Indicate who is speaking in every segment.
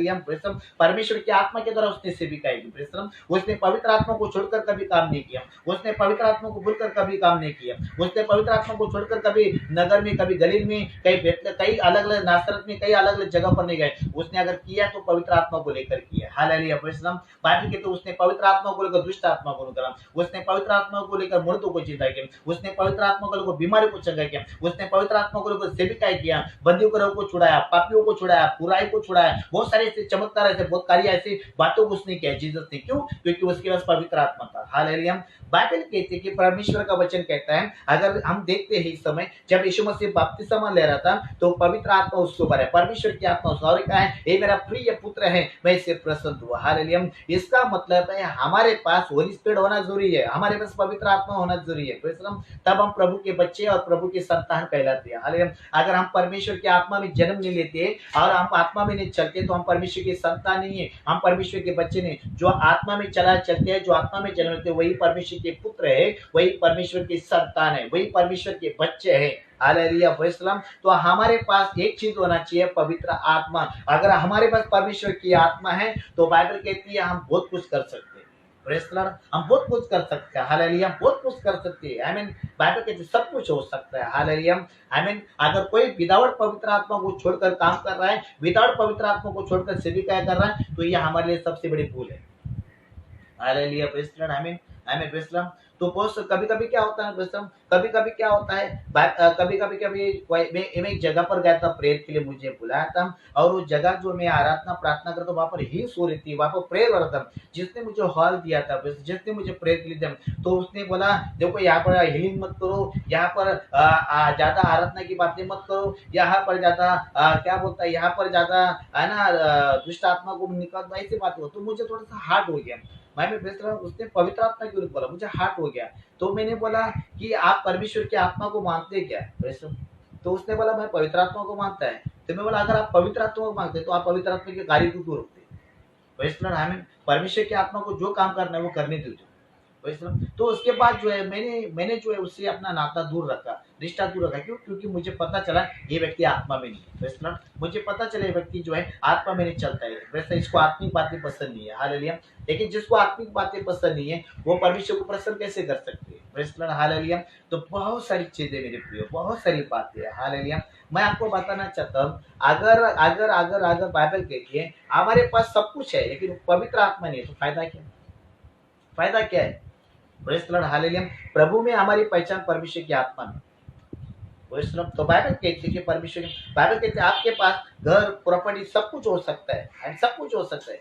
Speaker 1: Hallelujah. परमेश्वर की आत्मा के द्वारा उसने सेविकाई की। उसने पवित्र आत्मा को छोड़कर कभी काम नहीं किया, उसने पवित्र आत्मा को भूलकर कभी काम नहीं किया, उसने पवित्र आत्मा को छोड़कर कभी नगर में, कभी गलील में, कई अलग अलग नासरत में, कई अलग अलग जगह पर नहीं गए। उसने अगर किया तो पवित्र आत्मा को लेकर किया। हालेलुया। बाइबल के तो उसने पवित्र आत्मा को लेकर दुष्ट आत्मा को निकाला, उसने पवित्र आत्मा को लेकर मुर्दों को जिंदा किया, उसने पवित्र आत्मा को लेकर बीमारी को चंगा किया, उसने पवित्र आत्मा को लेकर सेविकाई किया, बंदियों को छुड़ाया, पापियों को छुड़ाया, बुराई को छुड़ाया, बहुत सारे ऐसे चमत्कार, ऐसे बहुत कार्य, ऐसी बातों को उसने किया जीसस ने। क्यों? क्योंकि उसके पास पवित्र आत्मा था। हालेलुया। बाइबल कहती है कि परमेश्वर का वचन कहता है, अगर हम देखते हैं इस समय जब यीशु मसीह बपतिस्मा ले रहा था तो पवित्र आत्मा उसके ऊपर है, परमेश्वर की आत्मा उसका, और कहा है ये मेरा प्रिय पुत्र है, मैं इससे प्रसन्न हुआ। हालेलुया। इसका मतलब है हमारे पास होली स्पिरिट होना जरूरी है, हमारे पास पवित्र आत्मा होना जरूरी है। तब हम प्रभु के बच्चे और प्रभु के संतान कहलाते हैं। हालेलुया। अगर हम परमेश्वर की आत्मा में जन्म नहीं लेते और हम आत्मा में नहीं चलते तो हम परमेश्वर के संतान नहीं है, हम परमेश्वर के बच्चे नहीं। जो आत्मा में चला चलते हैं, जो आत्मा में जन्म लेते हैं, वही परमेश्वर के पुत्र है, वही परमेश्वर के संतान है, वही परमेश्वर के बच्चे हैं। हालेलुया। तो हमारे पास एक चीज होना चाहिए, पवित्र आत्मा। अगर हमारे पास परमेश्वर की आत्मा है तो बाइबल कहती है हम बहुत कुछ कर सकते हैं। हम बहुत कुछ कर सकते हैं। हालेलुया। बहुत कुछ कर सकते हैं। आई मीन बाइबल कहती है सब कुछ हो सकता है। हालेलुया। आई मीन अगर कोई विदाउट पवित्र आत्मा को छोड़कर काम कर रहा है, विदाउट पवित्र आत्मा को छोड़कर सेविका कर रहा है, तो यह हमारे लिए सबसे बड़ी भूल है। हालेलुया। तो बहुत कभी कभी क्या होता है, कभी कभी क्या होता है, कभी कभी मैं एक जगह पर गया था, प्रेयर के लिए मुझे बुलाया था, और वो जगह जो मैं आराधना प्रार्थना करता वहां पर ही सो रही थी, वहां पर प्रेयर हो रहा था। जिसने मुझे हॉल दिया था, जिसने मुझे प्रेयर के लिए दिया, तो उसने बोला देखो यहाँ पर हीलिंग मत करो, यहाँ पर ज्यादा आराधना की बातें मत करो, यहाँ पर ज्यादा क्या बोलता है, यहाँ पर ज्यादा है ना दुष्ट आत्मा को निकाल दो, ऐसी बात हो। तो मुझे थोड़ा सा हार्ड हो गया, मैं बेच रहा हूँ, उसने पवित्र आत्मा क्यों बोला, मुझे हार्ट हो गया। तो मैंने बोला कि आप परमेश्वर की आत्मा को मानते हैं क्या? तो उसने बोला मैं पवित्र आत्मा को मानता है। तो मैं बोला अगर आप पवित्र आत्मा को मानते तो आप पवित्र आत्मा के कार्य को क्यों रोकते? हमें परमेश्वर की आत्मा को जो काम करना है वो करने दीजिए। तो उसके बाद जो है मैंने जो है उससे अपना नाता दूर रखा, रिश्ता दूर रखा। क्यों? क्योंकि मुझे पता चला ये व्यक्ति आत्मा में नहीं है। मुझे पता चला ये व्यक्ति जो है आत्मा में नहीं चलता है, वैसे इसको आत्मिक बातें पसंद नहीं है। हालेलुया। लेकिन जिसको आत्मिक बातें पसंद नहीं है वो परमेश्वर को प्रसन्न कैसे कर सकते हैं? हालेलुया। तो बहुत सारी चीजें मेरे प्रिय, बहुत सारी बातें है। हालेलुया। मैं आपको बताना चाहता हूँ, अगर अगर अगर अगर बाइबल कहती है हमारे पास सब कुछ है लेकिन पवित्र आत्मा नहीं है तो फायदा क्या? फायदा क्या है? हालेलुया। प्रभु में हमारी पहचान परमेश्वर की आत्मा में। तो बाइबल कहती है कि परमेश्वर, बाइबल कहती है आपके पास घर प्रॉपर्टी सब कुछ हो सकता है, सब कुछ हो सकता है।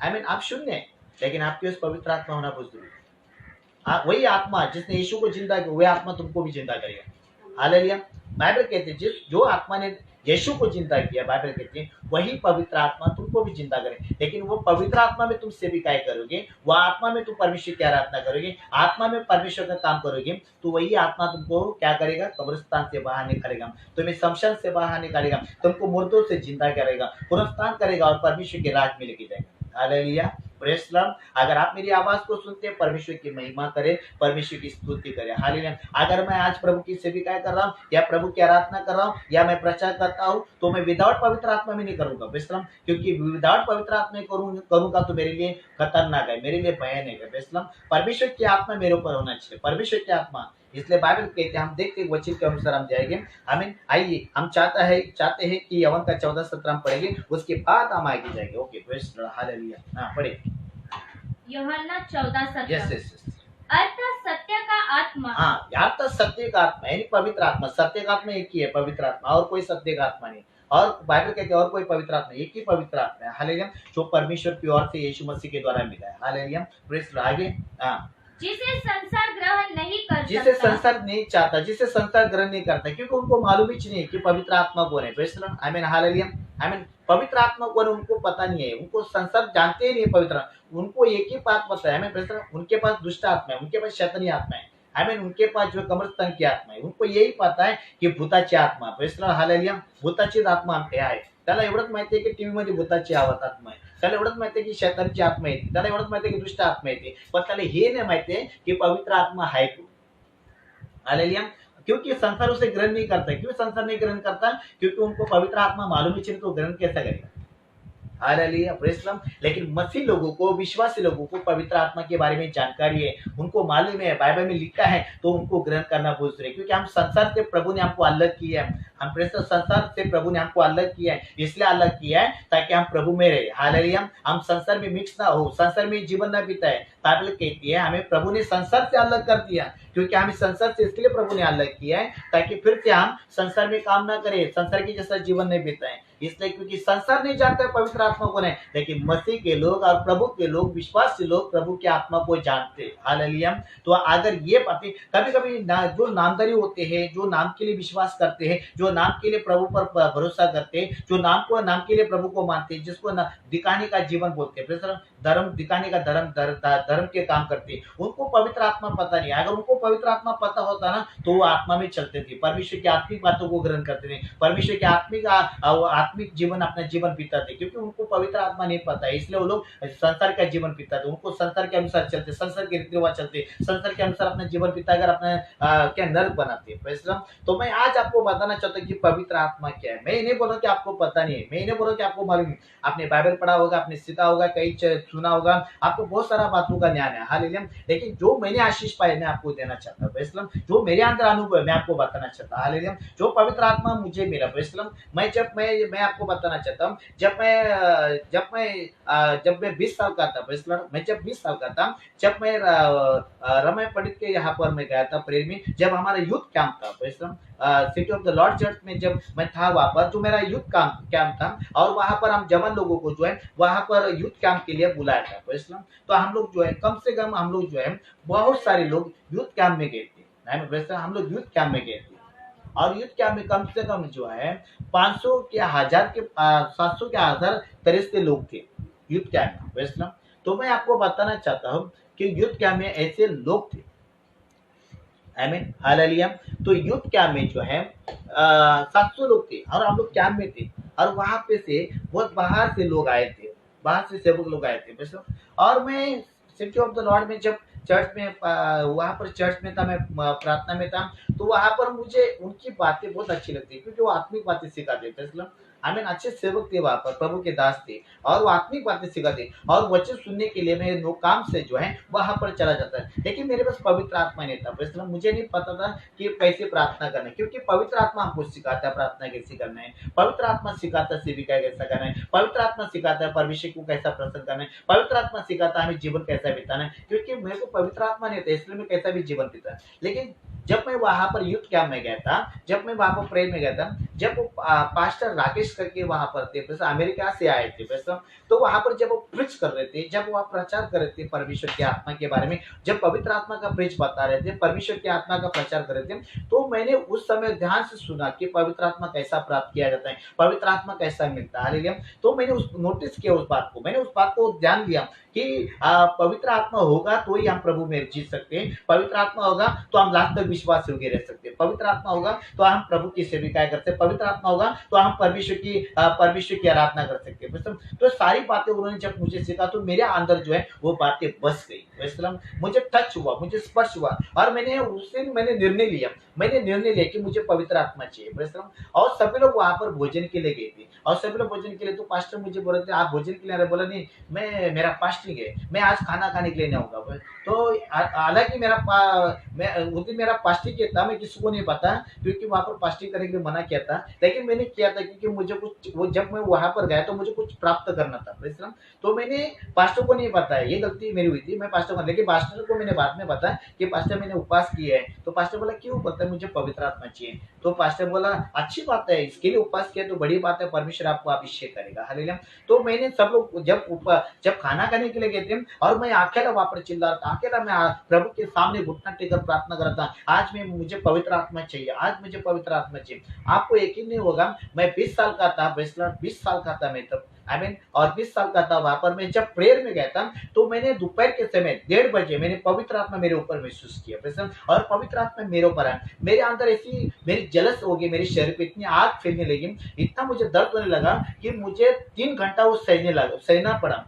Speaker 1: आई मीन आप शून्य है लेकिन आपके पास पवित्र आत्मा होना बहुत जरूरी है। वही आत्मा जिसने यीशु को जिंदा किया वही आत्मा तुमको भी जिंदा करेगा। हालेलुया। बाइबल कहती है जो आत्मा ने यीशु को जिंदा किया, बाइबल कहती है वही पवित्र आत्मा तुमको भी जिंदा करे। लेकिन वो पवित्र आत्मा में तुम सेविकाएं करोगे, वह आत्मा में तुम परमेश्वर की आराधना करोगे, आत्मा में परमेश्वर का काम करोगे, तो वही आत्मा तुमको क्या करेगा? कब्रिस्तान से बाहर निकालेगा, तुम्हें शमशान से बाहर निकालेगा, तुमको मुर्दों से जिंदा करेगा, पुनरुत्थान करेगा और परमेश्वर के राज में लेके जाएगा। हालेलुया। Praise Lord. अगर आप मेरी आवाज को सुनते हैं, परमेश्वर की महिमा करें, परमेश्वर की स्तुति करें। हालेलुया। अगर मैं आज प्रभु की सेविकाएं कर रहा हूँ या प्रभु की आराधना कर रहा हूँ या मैं प्रचार करता हूँ तो मैं विदाउट पवित्र आत्मा में नहीं करूंगा विश्राम, क्योंकि विदाउट पवित्र आत्मा करूंगा तो मेरे लिए खतरनाक है, मेरे लिए भयानक है। विश्राम। परमेश्वर की आत्मा मेरे ऊपर होना चाहिए, परमेश्वर की आत्मा। इसलिए बाइबल कहते हैं, हम देखते हैं वचन के अनुसार हम जाएंगे। आमीन। आइए हम चाहते हैं कि यवन का 14-17 हम पढ़ेंगे, उसके बाद हम आगे जाएंगे। Okay praise Lord. हालेलुया। हां पढ़े
Speaker 2: यूहन्ना 14:17।
Speaker 1: यस।
Speaker 2: अर्थ सत्य का आत्मा।
Speaker 1: हाँ, यहाँ तो सत्य का आत्मा यानी पवित्र आत्मा। सत्य का आत्मा एक ही है, पवित्र आत्मा, और कोई सत्य का आत्मा नहीं। और बाइबल कहते हैं और कोई पवित्र आत्मा, एक ही पवित्र आत्मा है। हालेलुया। जो परमेश्वर की ओर से यीशु मसीह के द्वारा मिला है। हालेलुया। Praise Lord. आगे
Speaker 2: जिसे संसार ग्रहण नहीं कर सकता,
Speaker 1: जिसे संसार नहीं चाहता, जिसे संसार ग्रहण नहीं करता, क्योंकि उनको मालूम ही नहीं कि पवित्र आत्मा कौन है। Praise Lord. आमीन। हालेलुया। आमीन। पवित्र आत्मा कौन है उनको पता नहीं है, उनको संसार जानते ही नहीं पवित्र। उनको एक ही बात पता है, प्रेज़ लॉर्ड, उनके पास दुष्ट आत्मा है, उनके पास शैतानी आत्मा है। आमीन। उनके पास जो कब्रिस्तान की आत्मा है, उनको यही पता है की भूताची आत्मा। Praise Lord. हालेलुया। भूताचीच आत्मा आहे, त्याला एवढंच माहिती आहे की टीव्ही मध्ये भूताची आत्मा आहे, त्याला एवढंच माहिती आहे की शैतानची आत्मा येते, त्याला एवढंच माहिती आहे की दुष्ट आत्मा येते, पण त्याला हे नाही माहिती आहे की पवित्र आत्मा है तो। हालेलुया। क्योंकि संसार उसे ग्रहण नहीं करता है। क्यों संसार नहीं ग्रहण करता? क्योंकि उनको पवित्र आत्मा मालूम ही नहीं, तो ग्रहण कैसा करेगा? Hallelujah, praise the Lord. लेकिन मसीह लोगों को, विश्वासी लोगों को पवित्र आत्मा के बारे में जानकारी है, उनको मालूम है, बाइबल में लिखा है, तो उनको ग्रहण करना बहुत जरूरी है, क्योंकि हम संसार से प्रभु ने हमको अलग किया है। हम प्रेज़ द लॉर्ड, संसार से प्रभु ने हमको अलग किया है, इसलिए अलग किया है ताकि हम प्रभु में रहे। हालेलुया, हम संसार में मिक्स ना हो, संसार में जीवन ना बिताए। बाइबल कहती है हमें प्रभु ने संसार से अलग कर दिया, क्योंकि हमें संसार से इसलिए प्रभु ने अलग किया है ताकि फिर से हम संसार में काम ना करें, संसार के जैसा जीवन नहीं बिताएं। इसलिए क्योंकि संसार नहीं जानता पवित्र आत्मा को नहीं, लेकिन मसीह के लोग और प्रभु के लोग, विश्वासी लोग प्रभु की आत्मा को जानते। हालेलुया। तो अगर ये बातें कभी कभी जो नामधारी होते हैं, जो नाम के लिए विश्वास करते हैं, जो नाम के लिए प्रभु पर भरोसा करते हैं, जो नाम के लिए प्रभु को मानते हैं, जिसको दिखाने का जीवन बोलते हैं, धर्म दिखाने का धर्म के काम करते हैं, उनको पवित्र आत्मा पता नहीं। अगर उनको पवित्र आत्मा पता होता ना तो वो आत्मा में चलते थे, परमेश्वर की आत्मिक बातों को ग्रहण करते थे, परमेश्वर के आत्मिक जीवन अपना जीवन बीताते। क्योंकि उनको पवित्र आत्मा नहीं पता है, इसलिए वो लोग संसार का जीवन बीताते, उनको संसार के अनुसार चलते, संसार के रीति रिवाज चलते, संसार के अनुसार अपना जीवन बीताकर अपना क्या नर्क बनाते हैं। तो मैं आज आपको बताना चाहता हूँ कि पवित्र आत्मा क्या है। मैं नहीं बोल रहा कि आपको पता नहीं है, मैं नहीं बोल रहा कि आपको मालूम नहीं, आपने बाइबल पढ़ा होगा, आपने सीखा होगा, कहीं सुना होगा, आपको बहुत सारा बातों का ज्ञान है। हालेलुया। लेकिन जो मैंने आशीष पाए मैं आपको देना चाहता हूँ, जो मेरे अंदर अनुभव है मैं आपको बताना चाहता हूँ। हालेलुया। जो पवित्र आत्मा मुझे मिला, मैं आपको बताना चाहता हूँ, जब मैं 20 साल का था, मैं जब 20 साल का था, जब मैं रमय पंडित के यहाँ पर मैं गया था प्रेयर में, जब हमारा यूथ कैंप था, city of the Lord church में जब मैं था, वहाँ पर जो मेरा यूथ कैंप था, और वहाँ पर हम जवान लोगों को जो है वहाँ पर यूथ कैंप के लिए बुलाया था। तो हम लोग जो है कम से कम हम लोग जो है बहुत सारे लोग यूथ कैंप में गए थे। हम लोग यूथ कैंप में गए थे, और यूथ कैंप में कम से कम जो है 500 के 1000 के 700 के 1000 तरह से लोग थे यूथ कैंप में। तो मैं आपको बताना चाहता हूँ कि यूथ कैंप में ऐसे लोग थे। आमीन, हालेलुया। तो यूथ कैंप में जो है 700 लोग थे, और हम लोग कैंप में थे, और वहां पे से बहुत बाहर से लोग आए थे, बाहर से सेवक लोग आए थे। और मैं सिटी ऑफ द लॉर्ड में जब चर्च में वहां पर चर्च में था, मैं प्रार्थना में था, तो वहां पर मुझे उनकी बातें बहुत अच्छी लगती, क्योंकि वो आत्मिक बातें सिखाते थे। आमीन, अच्छे सेवक थे वहां पर, प्रभु के दास थे, और वो आत्मिक बातें सिखाते, और वचन सुनने के लिए मैं काम से जो है वहां पर चला जाता है। लेकिन मेरे पास पवित्र आत्मा नहीं था, इसलिए मुझे नहीं पता था कि कैसे प्रार्थना करना है, क्योंकि पवित्र आत्मा हमको सिखाता है प्रार्थना कैसे करना है, पवित्र आत्मा सिखाता है सेविका कैसा करना है, पवित्र आत्मा सिखाता है परमेश्वर को कैसा प्रसन्न करना है, पवित्र आत्मा सिखाता है हमें जीवन कैसा बिताना है। क्योंकि मेरे को पवित्र आत्मा नहीं था, इसलिए मैं कैसा भी जीवन बिता। लेकिन जब मैं वहां पर यूथ कैंप में गया था, जब मैं वहां पर प्रेयर में गया था, जब वो पास्टर राकेश करके वहां पर थे, अमेरिका से आए थे, तो वहां पर जब वो प्रीच कर रहे थे, जब वो प्रचार कर रहे थे परमेश्वर की आत्मा के बारे में, जब पवित्र आत्मा का प्रीच बता रहे थे, परमेश्वर की आत्मा का प्रचार कर रहे थे, तो मैंने उस समय ध्यान से सुना कि पवित्र आत्मा कैसा प्राप्त किया जाता है, पवित्र आत्मा कैसा मिलता है। हालेलुया। तो मैंने नोटिस किया उस बात को, मैंने उस बात को ध्यान दिया कि पवित्र आत्मा होगा तो ही हम प्रभु में जीत सकते हैं, पवित्र आत्मा होगा तो हम लास्ट तक विश्वास योग्य रह सकते हैं, पवित्र आत्मा होगा तो हम प्रभु की सेविकाएं करते हैं, पवित्र आत्मा होगा तो हम परमेश्वर की आराधना कर सकते हैं। तो सारी बातें उन्होंने जब मुझे सीखा, तो मेरे अंदर जो है वो बातें बस गई, मुझे टच हुआ, मुझे स्पर्श हुआ, और मैंने उस दिन मैंने निर्णय लिया कि मुझे पवित्र आत्मा चाहिए। और सभी लोग वहां पर भोजन के लिए गए थे, और सभी लोग भोजन के लिए, तो पास्टर मुझे बोल रहे थे आप भोजन के लिए आ रहे, बोला नहीं मेरा फास्टिंग है, मैं आज खाना खाने के लिए नहीं आऊंगा। तो हालांकि उस दिन मेरा फास्टिंग किया था, मैं किसी को नहीं पता, क्योंकि वहां पर फास्टिंग करने के लिए मना किया था, लेकिन मैंने किया था क्योंकि मुझे कुछ जब मैं वहां पर गया तो मुझे कुछ प्राप्त करना था। तो मैंने पास्टर को नहीं बताया, ये गलती मेरी हुई थी, मैं पास्टर को, लेकिन पास्टर को मैंने बाद में बताया कि पास्टर मैंने उपवास किया है। तो पास्टर बोला क्यों? बोलता है मुझे पवित्र आत्मा चाहिए। तो पास्टर बोला अच्छी बात है, इसके लिए उपवास किया तो बड़ी बात है, परमेश्वर आपको अभिषेक करेगा। हालेलुया। तो मैंने सब लोग जब खाना खाने के लिए गए थे, और मैं अकेला वहां पर चिल्ला रहा था, अकेला मैं प्रभु के सामने घुटना टेकर प्रार्थना कर रहा था, आज मुझे पवित्र आत्मा चाहिए, आज मुझे पवित्र आत्मा चाहिए। आपको यकीन नहीं होगा, मैं 20 साल का था, 20 साल का था मैं तब, और 20 साल का था वहां पर। मैं जब प्रेयर में गया था, तो मैंने दोपहर के समय 1:30 बजे मैंने पवित्र आत्मा मेरे ऊपर महसूस किया, और पवित्र आत्मा मेरे ऊपर है, मेरे अंदर ऐसी मेरी जलस हो गई, मेरे शरीर पे इतनी आग फैलने लगी, इतना मुझे दर्द होने लगा कि मुझे 3 घंटा वो सहना पड़ा।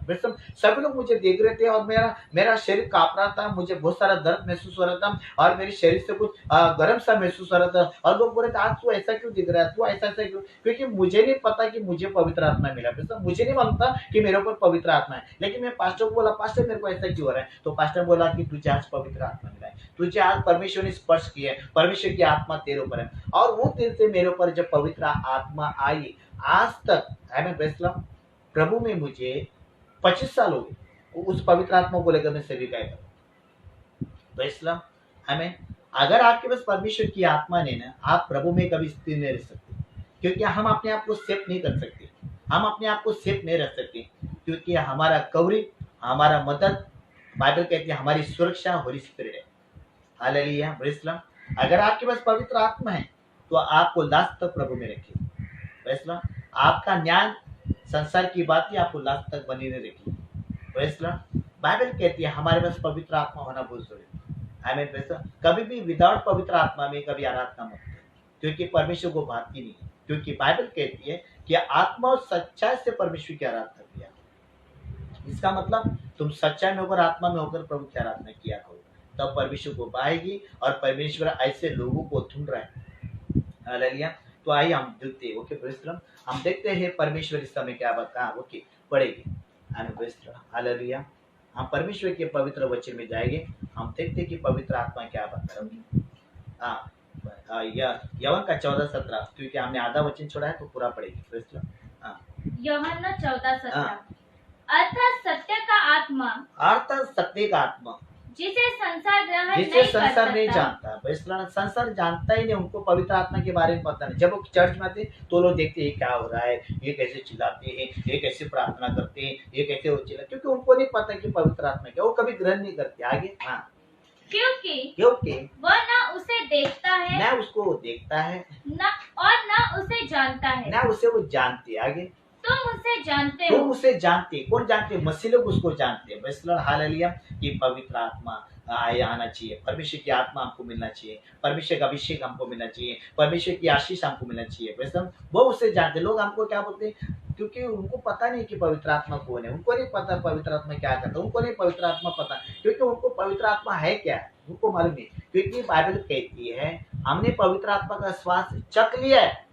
Speaker 1: सभी लोग मुझे देख रहे थे, और मेरा शरीर कांप रहा था, मुझे बहुत सारा दर्द महसूस हो रहा था, और मेरे शरीर से कुछ गर्म सा महसूस हो रहा था, और लोग बोल रहे थे आज तू ऐसा क्यों दिख रहा है, तू ऐसा क्यों? क्योंकि मुझे नहीं पता कि मुझे पवित्र आत्मा मिला। मुझे नहीं मानता कि मेरे ऊपर पवित्र आत्मा है, लेकिन मैं पास्टर को बोला, पास्टर मेरे को ऐसा क्यों हो रहा है? तो पास्टर बोला कि तुझे आज पवित्र आत्मा मिला है, तुझे आज परमेश्वर ने स्पर्श किया है, परमेश्वर की आत्मा तेरे ऊपर है। और वो दिन से मेरे ऊपर जब पवित्र आत्मा आई, आज तक प्रभु में मुझे 25 साल हो गए, उस पवित्र आत्मा को लेकर मैं सेविकाएं करता। हमें अगर आपके पास परमेश्वर की आत्मा नहीं ना, आप प्रभु में कभी स्थिर नहीं रह सकते, क्योंकि हम अपने आप को सेफ नहीं कर सकते, हम अपने आप को सेफ नहीं रख सकते, क्योंकि हमारा कवरिंग, हमारा मदद, बाइबल कहती है हमारी सुरक्षा होली स्पिरिट है। Hallelujah, praise the Lord. अगर आपके पास पवित्र आत्मा है तो आपको लास्ट तक प्रभु में रखिए, प्रेज़ द लॉर्ड। आपका ज्ञान संसार की बातें आपको लास्ट तक बनी नहीं रखी, प्रेज़ द लॉर्ड। बाइबल कहती है हमारे पास पवित्र आत्मा होना बहुत जरूरी है। आमीन, प्रेज़ द लॉर्ड। कभी भी विदाउट पवित्र आत्मा में कभी आराधना मत करें, क्योंकि परमेश्वर को भाती नहीं है, क्योंकि बाइबल कहती है कि आत्मा और सच्चाई से परमेश्वर की आराधना किया। इसका मतलब तुम सच्चाई में होकर, आत्मा में होकर प्रभु की आराधना किया करो, तब परमेश्वर को पाएगी। और परमेश्वर ऐसे लोगों को ढूंढ रहा है। हालेलुया। तो आइए हम देखते हैं, ओके प्रेज़ द लॉर्ड, हम देखते हैं परमेश्वर इस समय क्या बता, ओके पढ़ेंगे। आमीन, प्रेज़ द लॉर्ड, हालेलुया। हम परमेश्वर के पवित्र वचन में जाएंगे, हम देखते हैं कि पवित्र आत्मा क्या बता रहा है। यवन का 14-17, क्योंकि हमने आधा वचन छोड़ा है तो पूरा पढ़ेंगे, प्रेज़ द लॉर्ड।
Speaker 2: यूहन्ना 14:17, अर्थात सत्य का आत्मा,
Speaker 1: अर्थात सत्य का आत्मा,
Speaker 2: जिसे संसार ग्रहण
Speaker 1: जिसे
Speaker 2: नहीं कर
Speaker 1: संसार नहीं
Speaker 2: सकता।
Speaker 1: जानता। Praise the Lord. संसार जानता ही नहीं, उनको पवित्र आत्मा के बारे में पता नहीं। जब वो चर्च में आते तो लोग देखते हैं क्या हो रहा है, ये कैसे चिल्लाते हैं, ये कैसे प्रार्थना करते हैं, ये कैसे वो चिल्लाते, क्योंकि उनको नहीं पता कि पवित्र आत्मा क्या, वो कभी ग्रहण नहीं करते। आगे क्योंकि
Speaker 2: वह न उसे देखता है,
Speaker 1: ना उसको देखता है,
Speaker 2: न उसे जानता है।
Speaker 1: ना उसे वो जानते। आगे
Speaker 2: तुम उसे जानते
Speaker 1: तुम
Speaker 2: हो।
Speaker 1: उसे जानते। कौन जानते? मसीह लोग उसको जानते हैं। Praise the Lord, hallelujah. कि पवित्र आत्मा आना चाहिए, परमेश्वर की आत्मा हमको मिलना चाहिए, परमेश्वर का अभिषेक हमको मिलना चाहिए, परमेश्वर की आशीष हमको मिलना चाहिए। प्रेज़ द लॉर्ड, वो उससे जानते। लोग हमको क्या बोलते हैं, क्योंकि उनको पता नहीं कि पवित्र आत्मा कौन है, उनको नहीं पता पवित्र आत्मा क्या करता है, उनको नहीं पवित्र आत्मा पता, क्योंकि उनको पवित्र आत्मा है क्या उनको मालूम नहीं। क्योंकि बाइबल कहती है हमने पवित्र आत्मा का स्वाद चख लिया है,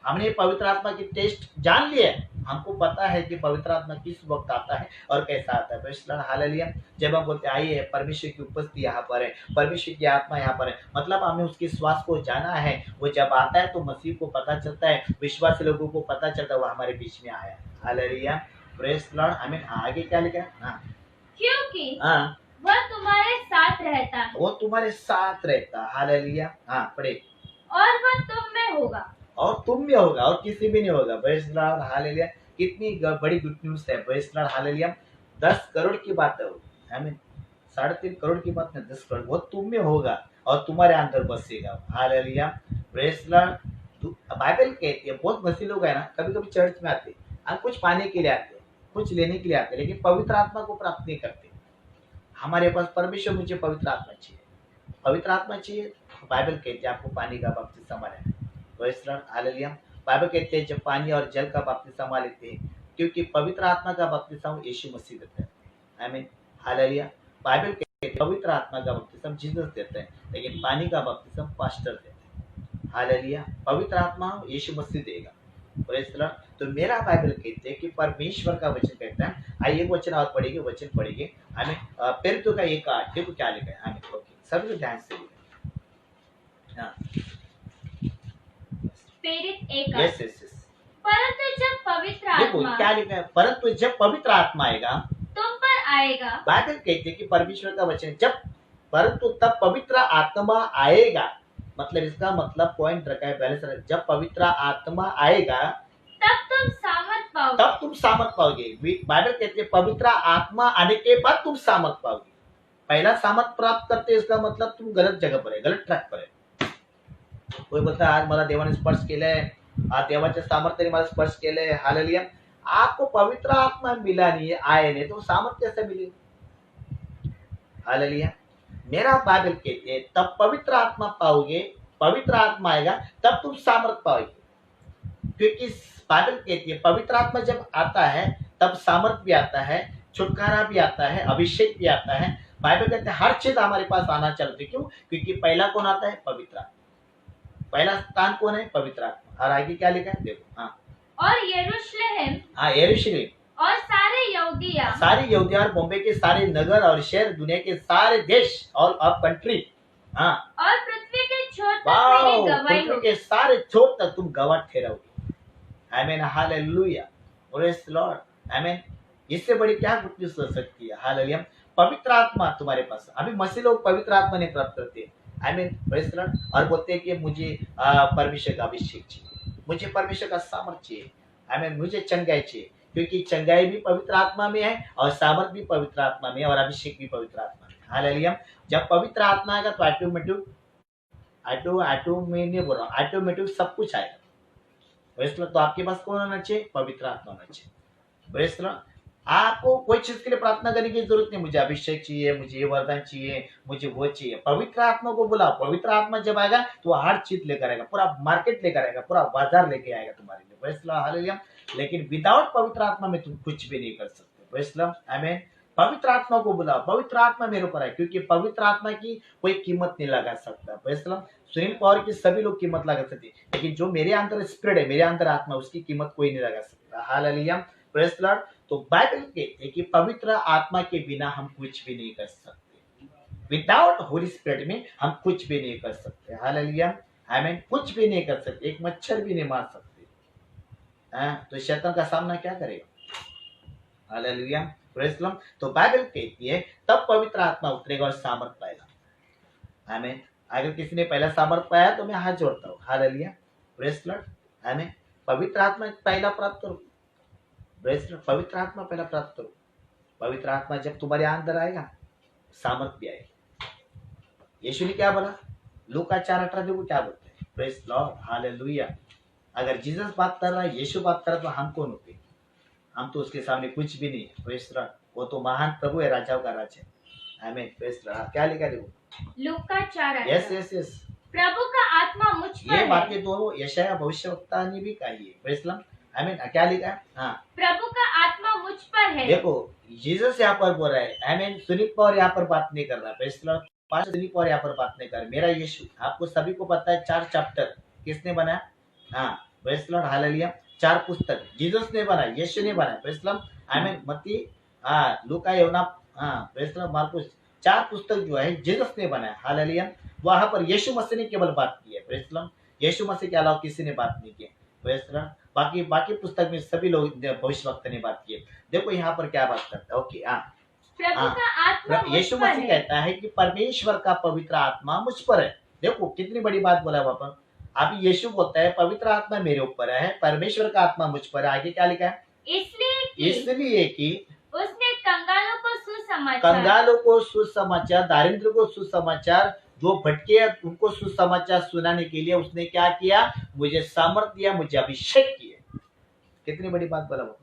Speaker 1: हमने पवित्र आत्मा की टेस्ट जान लिया है, हमको पता है कि पवित्र आत्मा किस वक्त आता है और कैसा आता है। Praise the Lord, hallelujah. जब हम बोलते आइए परमेश्वर की उपस्थिति यहाँ पर है, परमेश्वर की आत्मा यहाँ पर है, मतलब हमने उसके श्वास को जाना है। वो जब आता है तो मसीह को पता चलता है, विश्वासी लोगों को पता चलता है वो हमारे बीच में आया है। Hallelujah, praise the Lord. आमीन। आगे क्या लिखा है?
Speaker 2: क्योंकि वह तुम्हारे साथ रहता है,
Speaker 1: वो तुम्हारे साथ रहता है। हालेलुया। पढ़े।
Speaker 2: और वह तुम में होगा,
Speaker 1: और तुम में होगा, और किसी भी नहीं होगा। Praise the Lord, hallelujah. कितनी बड़ी गुड न्यूज़ है। Praise the Lord, hallelujah. 10 crore की बात है, आमीन। 3.5 करोड़ की बात नहीं, 10 करोड़। वो तुम में होगा और तुम्हारे अंदर बसेगा। Hallelujah, praise the lord. Bible कहती है बहुत मसीह लोग है ना, कभी कभी चर्च में आते हैं, कुछ पाने के लिए आते हैं, कुछ लेने के लिए आते हैं, लेकिन पवित्र आत्मा को प्राप्त नहीं करते। हमारे पास परमेश्वर, मुझे पवित्र आत्मा चाहिए, पवित्र आत्मा चाहिए। बाइबल कहती है आपको पानी का बपतिस्मा लेना है। Praise the Lord, hallelujah. Bible कहते हैं जब पानी और जल का बपतिस्मा लेते हैं, क्योंकि पवित्र आत्मा का बपतिस्मा यीशु मसीह देता है। आमीन, हालेलुया। बाइबल कहती है पवित्र आत्मा का बपतिस्मा जीसस देता है, लेकिन पानी का बपतिस्मा पास्टर देता है। हालेलुया। पवित्र आत्मा यीशु मसीह देगा। Praise the Lord. तो मेरा बाइबल कहते हैं कि परमेश्वर का वचन कहता है, आइए वचन और पढ़ेंगे, वचन पढ़ेंगे। आमीन। पेरुतो का 1:8 देखो क्या लिखा है। आमीन, ओके, सभी लोग ध्यान से
Speaker 2: प्रेरित 1:8।
Speaker 1: यस।
Speaker 2: परंतु जब पवित्र
Speaker 1: देखो
Speaker 2: आत्मा
Speaker 1: क्या लिखा है, परंतु जब पवित्र आत्मा आएगा,
Speaker 2: तुम पर आएगा।
Speaker 1: बाइबल कहते हैं कि परमेश्वर का वचन जब, परंतु तब पवित्र आत्मा आएगा, मतलब इसका मतलब पॉइंट रखा है पहले से, जब पवित्र आत्मा आएगा
Speaker 2: तब तुम सामर्थ पाओगे।
Speaker 1: तब तुम सामर्थ पाओगे। बाइबल कहते हैं पवित्र आत्मा आने के बाद तुम सामर्थ पाओगे। पहला सामर्थ प्राप्त करते इसका मतलब तुम गलत जगह पर है, गलत ट्रॅक पर है। कोई बोलता आज मला देवाने स्पर्श केलंय, आज देवाच्या सामर्थ्याने मला स्पर्श केलंय। हालेलुया। आपको पवित्र आत्मा मिला नहीं है, आए नहीं, तो सामर्थ्य कैसे मिलेगा? हालेलुया। मेरा बाइबल कहते हैं तब पवित्र आत्मा पाओगे, पवित्र आत्मा आएगा तब तुम सामर्थ पाओगे। क्योंकि बाइबल कहती है पवित्र आत्मा जब आता है तब सामर्थ भी आता है, छुटकारा भी आता है, अभिषेक भी आता है। बाइबल कहते हैं हर चीज हमारे पास आना चाहिए। क्यों? क्योंकि पहला कौन आता है? पवित्र आत्मा। पहला स्थान कौन है? पवित्र आत्मा। और आगे क्या लिखा है देखो।
Speaker 2: और यरूशलेम
Speaker 1: हाँ यरूशलेम
Speaker 2: और सारे यहूदिया
Speaker 1: सारी यहूदिया और बॉम्बे के सारे नगर और शहर, दुनिया के सारे देश, ऑल ऑफ कंट्री, हाँ
Speaker 2: और पृथ्वी के छोर तक
Speaker 1: वाओ,
Speaker 2: मेरी गवाही
Speaker 1: पृथ्वी
Speaker 2: होगी।
Speaker 1: के सारे छोर तक तुम गवाह ठहराओगे। आमीन, हालेलुया, प्रेज द लॉर्ड। आमीन, इससे बड़ी क्या गुड न्यूज़ हो सकती है। हालेलुया, पवित्र आत्मा तुम्हारे पास। अभी मसीह लोग पवित्र आत्मा नहीं प्राप्त करते। आमीन, प्रेज द लॉर्ड। और बोलते हैं कि मुझे परमेश्वर का अभिषेक चाहिए, मुझे परमेश्वर का सामर्थ चाहिए। आमीन, मुझे चंगाई चाहिए, क्योंकि चंगाई भी पवित्र आत्मा में है और सामर्थ भी पवित्र आत्मा में है और अभिषेक भी पवित्र आत्मा में। हालेलुया, जब पवित्र आत्मा आएगा तो ऑटोमेटिक सब कुछ आएगा। तो आपके पास कौन होना चाहिए? पवित्र आत्मा होना चाहिए। आपको कोई चीज के लिए प्रार्थना करने की जरूरत नहीं, मुझे अभिषेक चाहिए, मुझे ये वरदान चाहिए, मुझे वो चाहिए। पवित्र आत्मा को बुलाओ, पवित्र आत्मा जब आएगा तो हर चीज लेकर आएगा, पूरा मार्केट लेकर आएगा, पूरा बाजार लेके आएगा तुम्हारे लिए। Praise the Lord, hallelujah. लेकिन विदाउट पवित्र आत्मा में तुम कुछ भी नहीं कर सकते। प्रेज़ द लॉर्ड, आमीन। पवित्र आत्मा को बुलाओ, पवित्र आत्मा मेरे ऊपर है, क्योंकि पवित्र आत्मा की कोई कीमत नहीं लगा सकता। Praise the Lord, Sunil Pawar की सभी लोग कीमत लगा सकते, लेकिन जो मेरे अंदर स्पिरिट है, मेरे अंदर आत्मा, उसकी कीमत कोई नहीं लगा सकता। Hallelujah, praise the Lord. तो बाइबल कहते हैं कि पवित्र आत्मा के बिना हम कुछ भी नहीं कर सकते। विदाउट होली स्पिरिट में हम कुछ भी नहीं कर सकते। हालेलुया, आमीन। कुछ भी नहीं कर सकते, एक मच्छर भी नहीं मार सकते। तो शैतान का सामना क्या करेगा? Hallelujah, praise the Lord. तो बाइबल कहती है तब पवित्र आत्मा उतरेगा और सामर्थ पाएगा। आमीन। अगर किसी ने पहला सामर्थ पाया तो मैं हाथ जोड़ता हूँ। हालेलुया, प्रेज़ द लॉर्ड, आमीन। पवित्र आत्मा पहला प्राप्त करो, प्रेज़ द लॉर्ड। पवित्र आत्मा पहला प्राप्त करो। पवित्र आत्मा जब तुम्हारे अंदर आएगा, सामर्थ भी आएगा। यीशु ने क्या बोला? लूका 4:18 देखो क्या बोलते हैं। Praise the Lord, hallelujah. अगर जीसस बात कर रहा है, यीशु बात कर रहा है, तो हम कौन होते? हम तो उसके सामने कुछ भी नहीं है। प्रेज़ द लॉर्ड, वो तो महान प्रभु है, राजाओं का राजा है। आमीन, प्रेज़ द लॉर्ड। क्या लिखा देखो?
Speaker 2: लूका 4:18।
Speaker 1: यस।
Speaker 2: प्रभु का आत्मा मुझ पर
Speaker 1: ये
Speaker 2: है।
Speaker 1: बातें तो यशाया भविष्यवक्ता ने भी कही है। प्रेज़ द लॉर्ड, आमीन। क्या लिखा है? हाँ,
Speaker 2: प्रभु का आत्मा मुझ पर है।
Speaker 1: देखो जीसस यहाँ पर बोल रहा है। आमीन। सुनील पवार यहाँ पर बात नहीं कर रहा। Praise the Lord, pastor Sunil Pawar यहाँ पर बात नहीं कर रहा। मेरा यीशु, आपको सभी को पता है 4 चैप्टर किसने बनाया? हाँ, प्रेज़ द लॉर्ड, हालेलुया। 4 पुस्तक जीसस ने बनाया, यीशु ने बनाया। प्रेज़ द लॉर्ड, आमीन। मत्ती, हाँ, लूका, यूहन्ना, हाँ, प्रेज़ द लॉर्ड, मार्कुस, 4 पुस्तक जो है जीसस ने बनाया। हालेलुया। वहां पर यीशु मसीह ने केवल बात की है। प्रेज़ द लॉर्ड, यीशु मसीह के अलावा किसी ने बात नहीं की। प्रेज़ द लॉर्ड, बाकी पुस्तक में सभी लोग भविष्यवक्ता ने बात की है। देखो यहाँ पर क्या बात करता है। ओके, हाँ,
Speaker 2: प्रभु का आत्मा मुझ
Speaker 1: यीशु
Speaker 2: पर
Speaker 1: मसीह
Speaker 2: है।
Speaker 1: कहता है कि परमेश्वर का पवित्र आत्मा मुझ पर है। देखो कितनी बड़ी बात बोला है वहां पर। अभी यीशु बोलता है पवित्र आत्मा मेरे ऊपर है, परमेश्वर का आत्मा मुझ पर है। आगे क्या लिखा है? इसलिए कि
Speaker 2: उसने
Speaker 1: कंगालों को सुसमाचार, दारिद्र को सुसमाचार, जो भटके हैं उनको सुसमाचार सुनाने के लिए उसने क्या किया? मुझे सामर्थ दिया, मुझे अभिषेक किया। कितनी बड़ी बात बोला वो।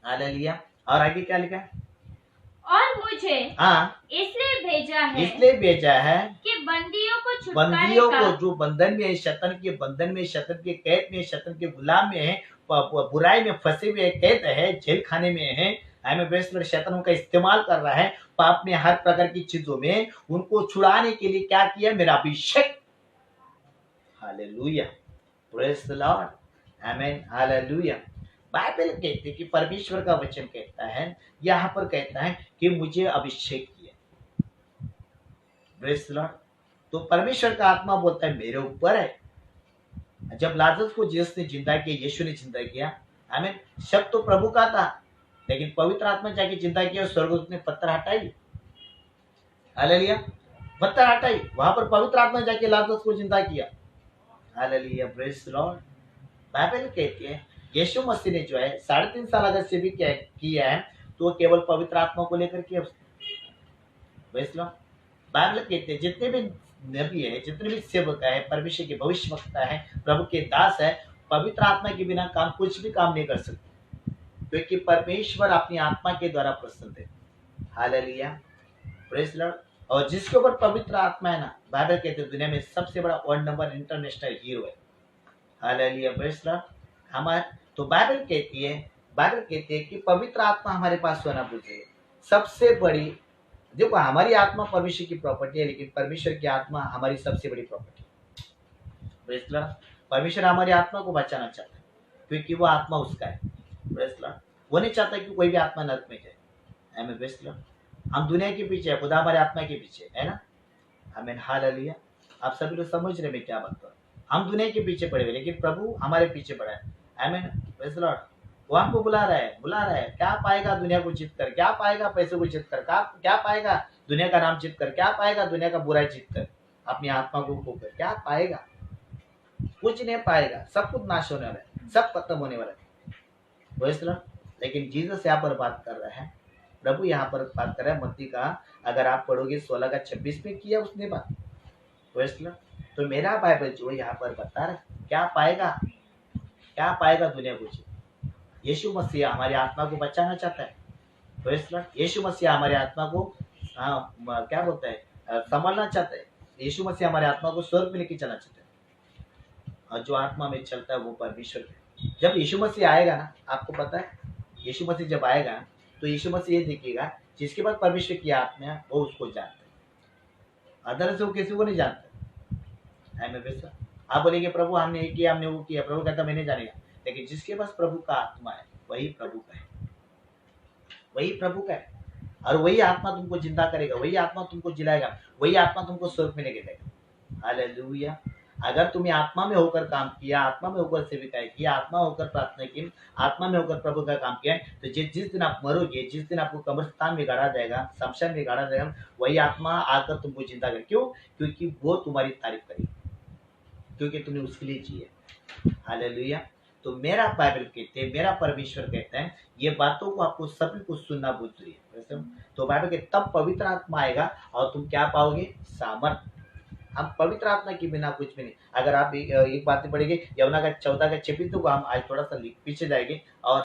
Speaker 1: हालेलुया। और आगे क्या लिखा है?
Speaker 2: और मुझे
Speaker 1: हाँ,
Speaker 2: इसलिए भेजा है
Speaker 1: कि
Speaker 2: बंदियों को
Speaker 1: जो बंधन में है, शैतान के बंधन में, शैतान के कैद में, शैतान के गुलाम में है, बुराई में फंसे हुए कैद है, जेल खाने में है। हमें बेस्ट शैतान उनका इस्तेमाल कर रहा है पाप में, हर प्रकार की चीजों में उनको छुड़ाने के लिए क्या किया? मेरा अभिषेक। हालेलुया, प्रेज़ द लॉर्ड, आमीन, हालेलुया। बाइबल कहती है कि परमेश्वर का वचन कहता है, यहाँ पर कहता है कि मुझे अभिषेक किया। Praise the Lord. तो परमेश्वर का आत्मा बोलता है मेरे ऊपर है। जब लाजरस को जीसस ने जिंदा किया, यीशु ने जिंदा किया, आमीन, शब्द तो प्रभु का था, लेकिन पवित्र आत्मा जाके जिंदा किया और स्वर्गदूत ने पत्थर हटाई। हालेलुया, पत्थर हटाई, वहां पर पवित्र आत्मा जाके लाजरस को जिंदा किया। Hallelujah, praise the lord. Bible कहती है यीशु मसीह ने जो है 3.5 साल अगर से भी किया है तो केवल पवित्र आत्मा को लेकर किया। Praise the lord. बाइबल कहते हैं जितने भी नबी है, जितने भी सेवक है, परमेश्वर के भविष्यवक्ता है, प्रभु के दास है, पवित्र आत्मा के बिना कुछ भी काम नहीं कर सकते, क्योंकि परमेश्वर अपनी आत्मा के द्वारा प्रसन्न है। Hallelujah, praise the Lord. और जिसके ऊपर पवित्र आत्मा है ना, बाइबल कहते हैं दुनिया में सबसे बड़ा वर्ल्ड नंबर इंटरनेशनल हीरो है। Hallelujah, praise the Lord. हमारे तो बाइबल कहती है कि पवित्र आत्मा हमारे पास होना चाहिए। सबसे बड़ी, देखो हमारी आत्मा परमेश्वर की प्रॉपर्टी है, लेकिन परमेश्वर की आत्मा हमारी सबसे बड़ी प्रॉपर्टी है। Praise the Lord. परमेश्वर हमारी आत्मा को बचाना चाहता है, क्योंकि वो आत्मा उसका है। Praise Lord. वो नहीं चाहता कि कोई भी आत्मा नरक में जाए। आमीन। Praise Lord. हम दुनिया के पीछे है, खुदा हमारे आत्मा के पीछे है ना। आमीन। हालेलुया। आप सभी लोग समझ रहे मैं क्या बात कर रहा हूं। हम दुनिया के पीछे पड़े हुए, लेकिन प्रभु हमारे पीछे पड़ा है। आमीन। Praise Lord. वो हमको बुला रहा है, बुला रहा है। क्या पाएगा दुनिया को जीत कर? क्या पाएगा पैसे को जीत कर? क्या पाएगा दुनिया का नाम जीत कर? क्या पाएगा दुनिया का बुराई जीत कर? अपनी आत्मा को खोकर क्या पाएगा? कुछ नहीं पाएगा। सब कुछ नाश होने वाला है, सब खत्म होने वाला है। Praise Lord. लेकिन जीसस यहाँ पर बात कर रहा है, प्रभु यहाँ पर बात कर रहा है मत्ती का, अगर आप पढ़ोगे 16 का 26 में किया उसने बात। Praise Lord. तो मेरा बाइबल जो यहाँ पर बता रहा है क्या पाएगा, क्या पाएगा दुनिया को जीत। यीशु मसीह हमारी आत्मा को बचाना चाहता है। Praise Lord. यीशु मसीह हमारी आत्मा को क्या बोलता है, संभालना चाहता है। यीशु मसीह हमारी आत्मा को स्वर्ग में लेके चलना चाहता है। और जो आत्मा में चलता है वो परमेश्वर है। जब यीशु मसीह आएगा ना, आपको पता है यीशु मसीह जब आएगा तो यीशु मसीह ये देखिएगा, जिसके पास परमेश्वर की आत्मा है वो उसको जानता है, अदर से वो किसी को नहीं जानता है। मैं वैसा आप बोलेंगे प्रभु हमने ये किया, हमने वो किया। प्रभु कहता मैं नहीं जानेगा। लेकिन जिसके पास प्रभु का आत्मा है वही प्रभु का है, वही प्रभु का है। और वही आत्मा तुमको जिंदा करेगा, वही आत्मा तुमको जिलाएगा, वही आत्मा तुमको स्वर्ग में लेके जाएगा। हालेलुया। अगर तुम्हें आत्मा में होकर काम किया, आत्मा में होकर सेविकाएं किया, आत्मा होकर प्रार्थना की, आत्मा में होकर प्रभु का काम किया, तो जिस दिन आप मरोगे, जिस दिन आपको कब्रिस्तान में गाड़ा जाएगा, शमशान में गाड़ा जाएगा, वही आत्मा आकर तुमको जिंदा करे। क्यों? क्योंकि वो तुम्हारी तारीफ करेगी, क्योंकि तुमने उसके लिए जिए। हालेलुया। तो मेरा बाइबल कहते हैं, मेरा परमेश्वर कहता है, ये बातों को आपको सभी को सुनना बहुत जरूरी है। तो बाइबल के तब पवित्र आत्मा आएगा और तुम क्या पाओगे? सामर्थ। हम पवित्र आत्मा के बिना कुछ भी नहीं। अगर आप एक बात पढ़ेंगे यमुना का 14 का 26 को, हम आज थोड़ा सा पीछे जाएंगे और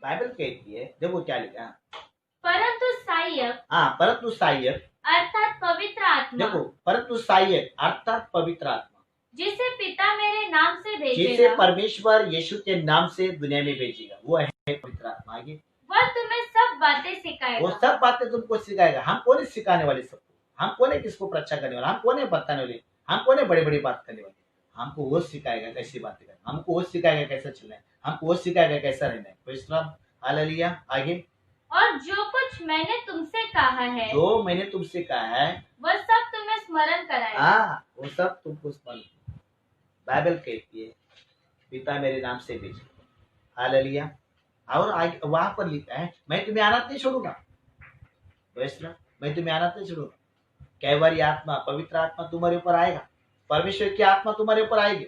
Speaker 1: बाइबल कहती है, देखो क्या लिखा है,
Speaker 2: परंतु सहायक,
Speaker 1: हाँ परंतु सहायक
Speaker 2: अर्थात पवित्र आत्मा,
Speaker 1: देखो परंतु सहायक अर्थात पवित्र आत्मा,
Speaker 2: जिसे पिता मेरे नाम से
Speaker 1: जिसे
Speaker 2: भेजेगा,
Speaker 1: परमेश्वर यीशु के नाम से दुनिया में भेजेगा, वो है पवित्र आत्मा। आगे
Speaker 2: वह तुम्हें सब बातें सिखाएगा।
Speaker 1: वो सब बातें तुमको सिखाएगा। हम कौन है सिखाने वाले सबको? हम कौन है किसको प्रचार करने वाले? हम कौन है बताने वाले? हम कौन है बड़ी बड़ी बात करने वाले? हमको वो सिखाएगा कैसी बातें करना, हमको वो सिखाएगा कैसा चलना है, हमको वो सिखाएगा कैसा रहना है। तो हालेलुया। आगे,
Speaker 2: और जो कुछ मैंने तुमसे कहा है,
Speaker 1: जो मैंने तुमसे कहा है
Speaker 2: वह सब तुम्हें स्मरण कराएगा।
Speaker 1: हाँ, वो सब तुमको स्मरण। बाइबल कहती है पिता मेरे नाम से भेजे। हालेलुया। और आगे वहां पर लिखा है मैं तुम्हें अनाथ नहीं छोड़ूंगा। मैं तुम्हें अनाथ नहीं छोड़ूंगा। कैवरी आत्मा, पवित्र आत्मा तुम्हारे ऊपर आएगा, परमेश्वर की आत्मा तुम्हारे ऊपर आएगी।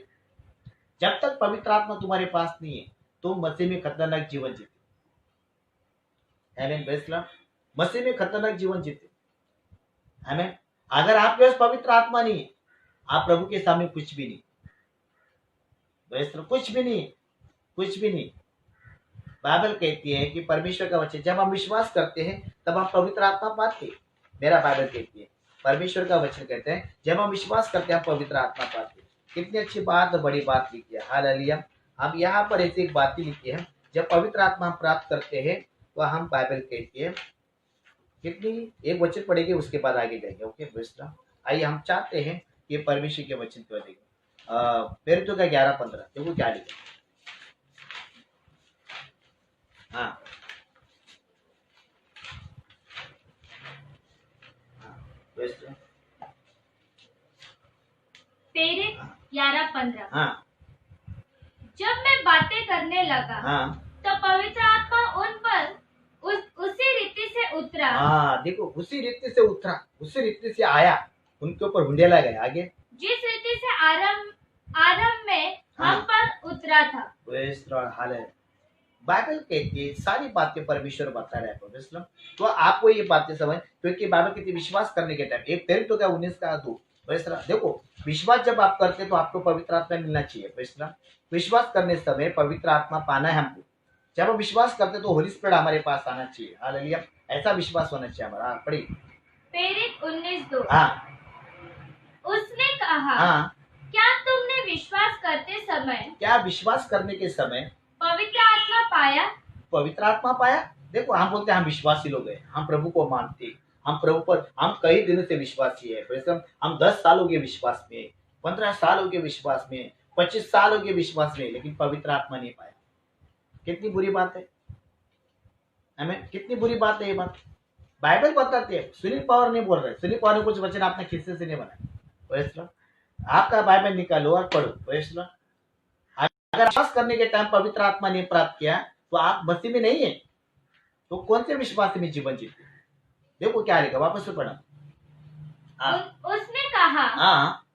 Speaker 1: जब तक पवित्र आत्मा तुम्हारे पास नहीं है तुम मसीह में खतरनाक जीवन जीते। आमीन। Praise Lord. मसीह में खतरनाक जीवन जीते। आमीन। अगर आपके पास पवित्र आत्मा नहीं है, आप प्रभु के सामने कुछ भी नहीं। Praise Lord. कुछ भी नहीं, कुछ भी नहीं। बाइबल कहती है कि परमेश्वर का वचन जब हम विश्वास करते हैं तब हम पवित्र आत्मा पाते हैं। मेरा बाइबल कहती है, परमेश्वर का वचन कहते हैं जब हम विश्वास करते हैं हम पवित्र आत्मा पाते हैं। कितनी अच्छी बात और बड़ी बात लिखी है। हालेलुया। हम यहाँ पर ऐसी एक बात लिखी है, जब पवित्र आत्मा हम प्राप्त करते हैं तो हम, बाइबल कहती है कितनी, एक वचन पढ़ेंगे उसके बाद आगे जाएंगे। ओके बेस्टा। आइए हम चाहते हैं कि परमेश्वर के वचन को देखें। फिर तो क्या 11:15 देखो क्या लिखा। हाँ, बेस्टा।
Speaker 2: तेरे 11:15।
Speaker 1: हाँ,
Speaker 2: जब मैं बातें करने लगा
Speaker 1: हाँ,
Speaker 2: तो पवित्र आत्मा उन पर उसी रीति से उतरा।
Speaker 1: हाँ, देखो उसी रीति से उतरा, उसी रीति से आया, उनके ऊपर हुंडेला गया। आगे,
Speaker 2: जिस रीति से आरंभ में हम पर उतरा था।
Speaker 1: बाइबल कहती है सारी बातें परमेश्वर बता रहा है। तो आपको ये बातें समझ, क्योंकि बाइबल कहती है विश्वास करने के टाइम, एक पहले तो क्या 19 का 2। देखो विश्वास जब आप करते तो आपको पवित्र आत्मा मिलना चाहिए। विश्वास करने समय पवित्र आत्मा पाना है हमको। जब हम विश्वास करते तो होली स्पिरिट हमारे पास आना चाहिए। हालेलुया। ऐसा विश्वास होना चाहिए हमारा। पढ़िए
Speaker 2: प्रेरित 19:2।
Speaker 1: हाँ,
Speaker 2: उसने कहा,
Speaker 1: हाँ,
Speaker 2: क्या तुमने विश्वास करते समय,
Speaker 1: क्या विश्वास करने के समय
Speaker 2: पवित्र आत्मा पाया?
Speaker 1: पवित्र आत्मा पाया? देखो हम बोलते हैं हम विश्वासी लोग हैं, हम प्रभु को मानते हैं, हम प्रभु पर हम कई दिनों से विश्वासी है। हम 10 साल हो गए विश्वास में, 15 साल हो गए विश्वास में, 25 साल हो गए विश्वास में, लेकिन पवित्र आत्मा नहीं पाया। कितनी बुरी बात है, हमें कितनी बुरी बात है ये बात। बाइबल बताती है, सुनील पवार नहीं बोल रहे, सुनील पवार ने कुछ वचन अपने खिस्से से नहीं बनाया। आपका बाइबल निकालो और पढ़ो। अगर विश्वास करने के टाइम पवित्र आत्मा ने प्राप्त किया तो आप मसीह में नहीं है, तो कौन से विश्वास में जीवन जीते? देखो क्या लिखा, वापस से पढ़ा।
Speaker 2: उसने कहा,
Speaker 1: हाँ,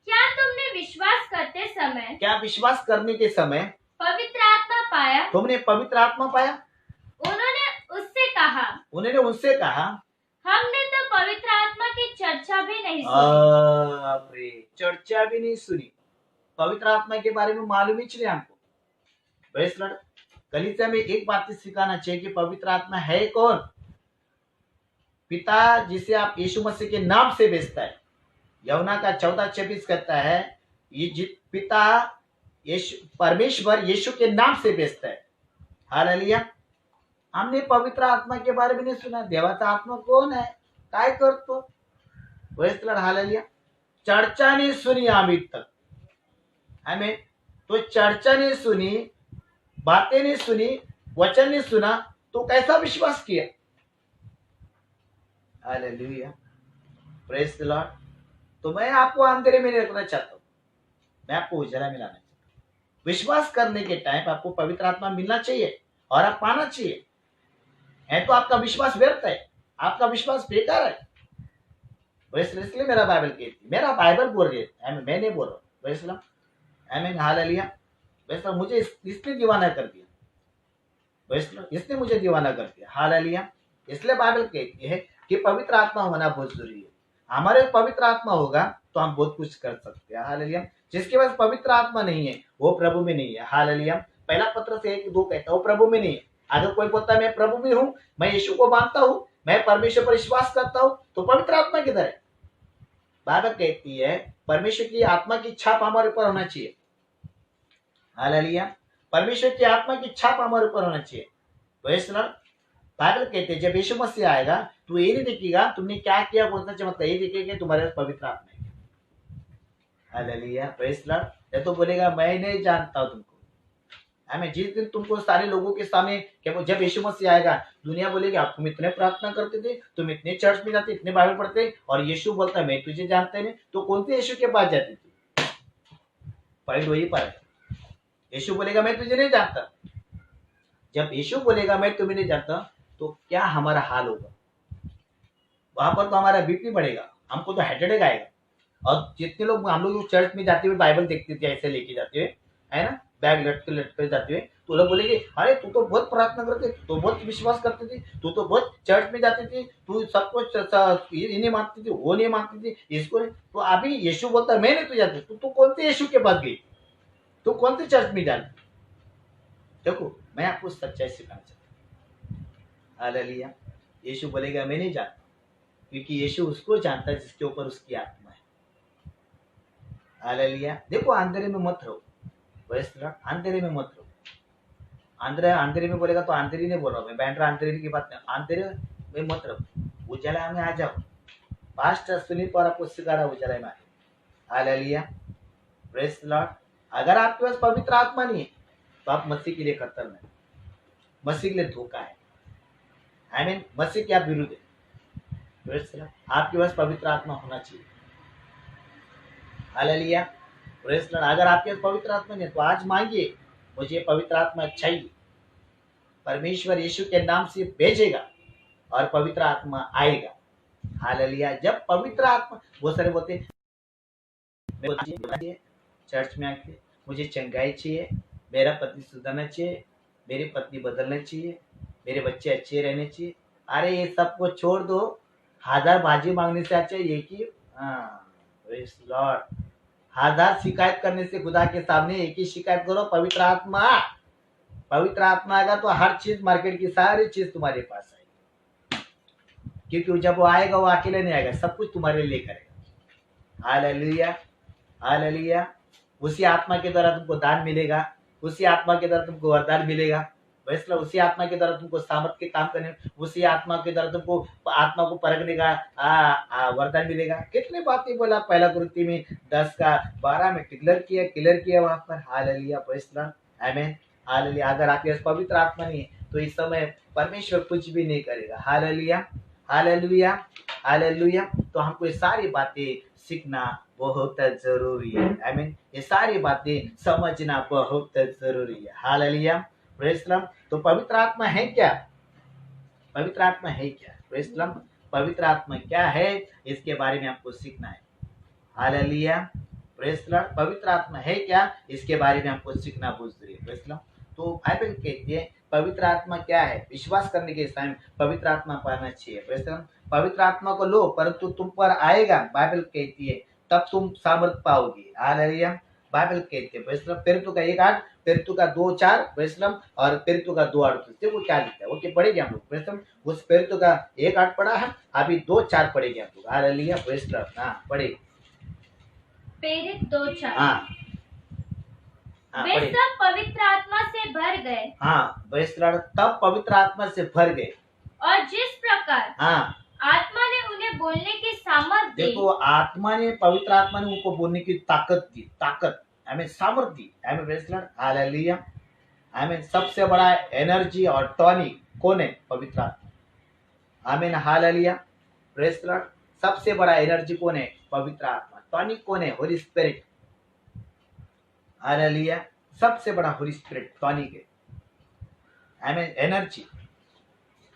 Speaker 2: क्या तुमने विश्वास करते समय,
Speaker 1: क्या विश्वास करने के समय
Speaker 2: पवित्र आत्मा पाया?
Speaker 1: तुमने पवित्र आत्मा पाया? उन्होंने उनसे कहा,
Speaker 2: हमने तो पवित्र आत्मा की चर्चा भी नहीं
Speaker 1: सुनी। चर्चा भी नहीं सुनी, पवित्र आत्मा के बारे में मालूम ही नहीं हमको। कलीसिया में एक बात सिखाना चाहिए कि पवित्र आत्मा है कौन? पिता जिसे आप यीशु मसीह के नाम से भेजता है। यमुना का 14:26 कहता है, ये पिता परमेश्वर यीशु के नाम से भेजता है। हालेलुया। हमने पवित्र आत्मा के बारे में नहीं सुना। देवता आत्मा कौन है, काय करतो? हालेलुया। चर्चा नहीं सुनी अभी तक हमें, तो चर्चा नहीं सुनी, बातें नहीं सुनी, वचन नहीं सुना, तो कैसा विश्वास किया? Hallelujah, praise the Lord. तो मैं आपको अंधेरे में रखना चाहता हूँ, मैं आपको उजाला में लाना चाहता हूँ। विश्वास करने के टाइम आपको पवित्र आत्मा मिलना चाहिए और आप पाना चाहिए, है तो आपका विश्वास व्यर्थ है, आपका विश्वास बेकार है। इसलिए मेरा बाइबल कहती, मेरा बाइबल बोल रही है, मैं नहीं बोल रहा हूँ। आमीन, हालेलुया। वैसे मुझे इसने दीवाना कर दिया, इसने मुझे दीवाना कर दिया। हालेलुया। इसलिए बाइबल कहती है कि पवित्र आत्मा होना बहुत जरूरी है। हमारे पवित्र आत्मा होगा तो हम बहुत कुछ कर सकते हैं। हालेलुया। जिसके पास पवित्र आत्मा नहीं है वो प्रभु में नहीं है। हालेलुया। पहला पत्र से 1-2 कहता है वो प्रभु में नहीं है। अगर कोई बोलता है मैं प्रभु में हूं, मैं यीशु को मानता हूं, मैं परमेश्वर पर विश्वास करता हूं, तो पवित्र आत्मा किधर है? बाइबल कहती है परमेश्वर की आत्मा की छाप हमारे ऊपर होना चाहिए। हालेलुया। परमेश्वर की आत्मा की छाप हमारे ऊपर होना चाहिए। बाइबल कहते हैं जब यीशु मसीह आएगा तो ये नहीं देखेगा तुमने क्या किया, कौन सा चमत्कार, ये देखेगा तुम्हारे पवित्र आत्मा है। Hallelujah, praise the Lord. ये तो बोलेगा मैं नहीं जानता हूं तुमको। हमें जिस दिन तुमको सारे लोगों के सामने, जब यीशु मसीह आएगा दुनिया बोलेगी आप तुम इतने प्रार्थना करते थे, तुम इतने चर्च में जाते, इतने बाइबल पढ़ते, और यीशु बोलता है मैं तुझे जानता नहीं, तो कौन से यीशु के पास जाती थी? पॉइंट वही पर है। यीशु बोलेगा मैं तुझे नहीं जानता। जब यीशु बोलेगा मैं तुम्हें नहीं जानता तो क्या हमारा हाल होगा? वहां पर तो हमारा बीपी बढ़ेगा, हमको तो हार्ट अटैक आएगा। और जितने लोग हम लोग चर्च में जाते हुए बाइबल देखते थे ऐसे लेके जाते हुए, है ना, बैग लटके जाते हुए, तो लोग बोलेंगे अरे तू तो बहुत प्रार्थना करते, तू बहुत विश्वास करती थी, तू तो बहुत चर्च में जाती थी, तू सब कुछ ये नहीं मानती थी, वो नहीं मानती थी, इसको नहीं। तो अभी यीशु बोलता मैं नहीं, तू जाती, तू कौन से यीशु के पास गई, तू कौन से चर्च में जाती? देखो मैं आपको सच्चाई सिखाना चाहता हूँ। हालेलुया। यीशु बोलेगा मैं नहीं जानता, क्योंकि यीशु उसको जानता है जिसके ऊपर उसकी आत्मा है। हालेलुया। देखो अंधेरे में मत रहो, अंधेरे में मत रहो। अंधेरे में बोलेगा तो अंधेरी नहीं बोल रहा हूँ मैं, बैंड्रा अंधेरी की बात नहीं, अंधेरे में मत रहो, उजाला में आ जाओ। पास्टर सुनील पर आपको सिखा रहा उजाला में। Hallelujah, praise the Lord. अगर आपके पास पवित्र आत्मा नहीं है तो आप मसीह के लिए खतर में, मसीह के लिए धोखा है। आई मीन मसीह के आप विरुद्ध है। आपके पास पवित्र आत्मा होना चाहिए। Hallelujah, praise the Lord. अगर आपके पास पवित्र आत्मा नहीं है तो आज मांगिए मुझे पवित्र आत्मा चाहिए। परमेश्वर यीशु के नाम से भेजेगा और पवित्र आत्मा आएगा। हालेलुया। जब पवित्र आत्मा, बहुत सारे बोलते चर्च में आके मुझे चंगाई चाहिए, मेरा पति सुधरना चाहिए, मेरी पत्नी बदलना चाहिए, मेरे बच्चे अच्छे रहने चाहिए। अरे ये सब को छोड़ दो, 1000 बाजी मांगने से अच्छा ये कि लॉर्ड 1000 शिकायत करने से खुदा के सामने एक ही शिकायत करो, पवित्र आत्मा। पवित्र आत्मा आएगा तो हर चीज, मार्केट की सारी चीज तुम्हारे पास आएगी, क्योंकि जब वो आएगा वो अकेले नहीं आएगा, सब कुछ तुम्हारे लिए करेगा। Hallelujah, hallelujah. उसी आत्मा के द्वारा तुमको दान मिलेगा, उसी आत्मा के द्वारा तुमको वरदान मिलेगा। वैसे उसी आत्मा के द्वारा तुमको सामर्थ्य के काम करने, उसी आत्मा के द्वारा तुमको आत्मा को परखने का वरदान मिलेगा। कितने बातें बोला पहला कुरिन्थियों में 10:12 में क्लियर किया वहां पर। हालेलुया, प्रेज़ द लॉर्ड, आमीन, हालेलुया। अगर आपके पास पवित्र आत्मा नहीं है तो इस समय परमेश्वर कुछ भी नहीं करेगा। Hallelujah, hallelujah, hallelujah. तो हमको ये सारी बातें सीखना बहुत जरूरी है। आमीन, ये सारी बातें समझना बहुत जरूरी है। Hallelujah, praise the Lord. तो पवित्र आत्मा है क्या? पवित्र आत्मा है क्या? Praise the Lord. पवित्र आत्मा क्या है इसके बारे में आपको सीखना है। Hallelujah, praise the Lord. पवित्र आत्मा है क्या इसके बारे में आपको सीखना बहुत जरूरी है। Praise the Lord. तो बाइबल कहती है पवित्र आत्मा क्या है। विश्वास करने के टाइम पवित्र आत्मा पाना चाहिए। Praise the Lord. पवित्र आत्मा को लो परंतु तुम पर आएगा, बाइबल कहती है, तब तुम सामर्थ पाओगे। हालेलुया, बाइबल कहती है। Praise the Lord. पेरुतु का 1:8, पेरुतु का 2:4, प्रेज़ द लॉर्ड, और पेरुतु का 2:8। देखो क्या लिखता है, ओके पढ़ेंगे हम लोग। Praise the Lord. उस पेरुतु का 1:8 पढ़ा है, अभी 2:4 पढ़ेंगे हम लोग। Hallelujah, praise the Lord. हाँ पढ़े,
Speaker 2: प्रेरित 2:4।
Speaker 1: हाँ
Speaker 2: वे
Speaker 1: पढ़े।
Speaker 2: सब पवित्र आत्मा से भर गए
Speaker 1: हाँ प्रेज़ द लॉर्ड। तब पवित्र आत्मा से भर गए।
Speaker 2: और जिस प्रकार
Speaker 1: हाँ
Speaker 2: आत्मा ने उन्हें बोलने की सामर्थ दी,
Speaker 1: देखो आत्मा ने, पवित्र आत्मा ने उनको बोलने की ताकत दी, ताकत हमें सामर्थ दी। हमें प्रेज़ द लॉर्ड, हालेलुया। हमें सबसे बड़ा एनर्जी और टॉनिक कौन है? पवित्र आत्मा। आमीन, हालेलुया, प्रेज़ द लॉर्ड। सबसे बड़ा एनर्जी कौन है? पवित्र आत्मा। टॉनिक कौन है? होली स्पिरिट। हालेलुया, सबसे बड़ा होली स्पिरिट टॉनिक है। आमीन, एनर्जी।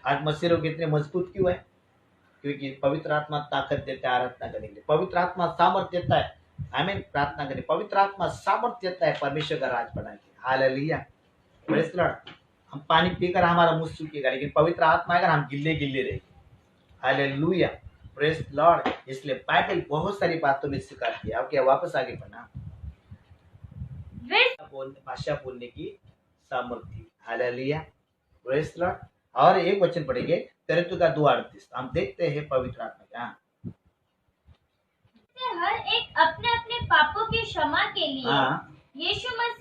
Speaker 1: आज मसीह लोग इतने मजबूत क्यों है? क्योंकि पवित्र आत्मा ताकत देता है आराधना करने के लिए। पवित्र आत्मा सामर्थ्य देता है, आमीन, प्रार्थना करने। पवित्र आत्मा सामर्थ्य देता है परमेश्वर का राज बनाने के। Hallelujah, praise the Lord. हम पानी पीकर हमारा मुंह सूखेगा, लेकिन पवित्र आत्मा आएगा हम गिल्ले गिल्ले रहेंगे। Hallelujah, praise the Lord. इसलिए बाइबल बहुत सारी बातों में सिखाती है। ओके, वापस आगे पढ़ना। भाषा बोलने की सामर्थ्य। Hallelujah, praise the Lord. और एक वचन पढ़ेंगे, पेरुतु का 2:38। हम देखते हैं पवित्र आत्मा क्या।
Speaker 2: हर एक अपने अपने पापों की क्षमा के लिए
Speaker 1: हाँ
Speaker 2: यीशु मसीह